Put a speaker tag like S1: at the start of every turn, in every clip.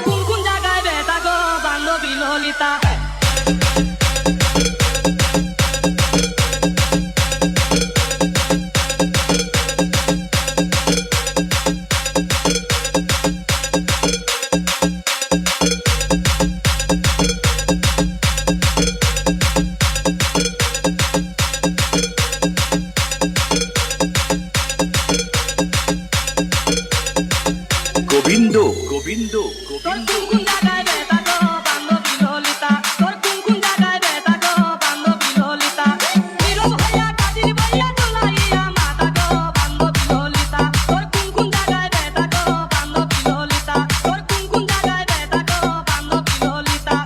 S1: কোন কোন জায়গায় বেটা গো বান্ধবী ললিতা
S2: গোবিন্দ গোবিন্দ
S1: তোর কোন কোন জায়গায় বেটা গো বান্ধবী ললিতা তোর কোন কোন জায়গায় বেটা গো বান্ধবী ললিতা নীরব হইয়া কাদির বইয়া চলাইয়া মাতা গো বান্ধবী ললিতা তোর কোন কোন জায়গায় বেটা গো বান্ধবী ললিতা তোর কোন কোন জায়গায় বেটা গো বান্ধবী ললিতা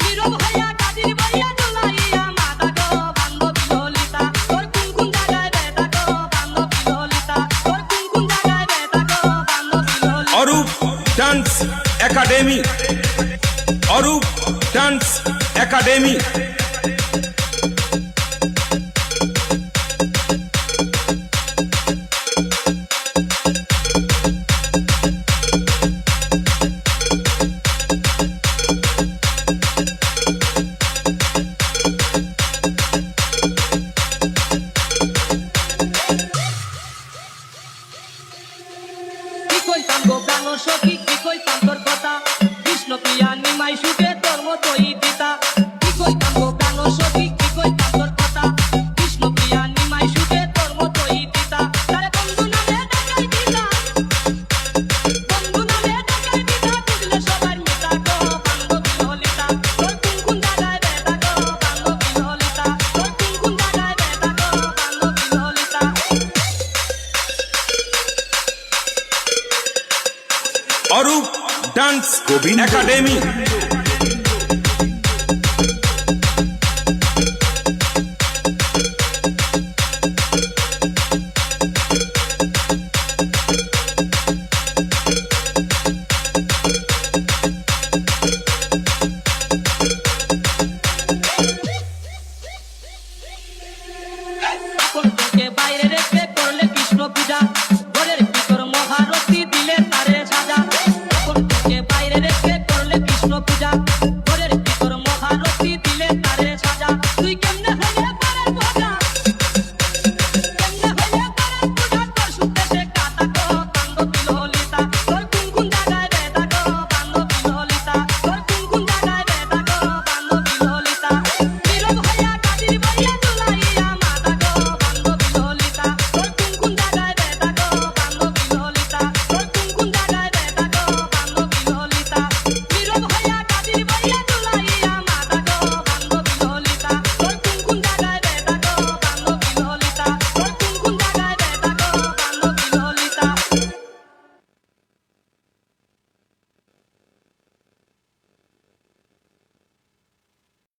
S1: নীরব হইয়া কাদির বইয়া চলাইয়া মাতা গো বান্ধবী ললিতা তোর কোন কোন জায়গায় বেটা গো বান্ধবী ললিতা তোর কোন কোন জায়গায় বেটা গো বান্ধবী Lalita
S3: Arup dance academy Arup dance academy
S1: কি কইতাম গো প্রাণ সখী কি কইতাম তোর কথা কৃষ্ণ প্রিয়া নিমাই সুখে তোর মতোই পিতা কি কইতাম গো প্রাণ সখী কি কইতাম তোর কথা কৃষ্ণ প্রিয়া নিমাই সুখে তোর মতোই পিতা তারে বন্ধু নামে ডাকাই পিতা বন্ধু নামে ডাকাই পিতা বুঝলে সবার মিতা গো বান্ধবী ললিতা তোর কোন কোন জায়গায় বেটা গো বান্ধবী ললিতা তোর কোন কোন জায়গায় বেটা গো বান্ধবী ললিতা
S3: অরূপ ডান্স
S2: গোবিন্দ
S3: একাডেমি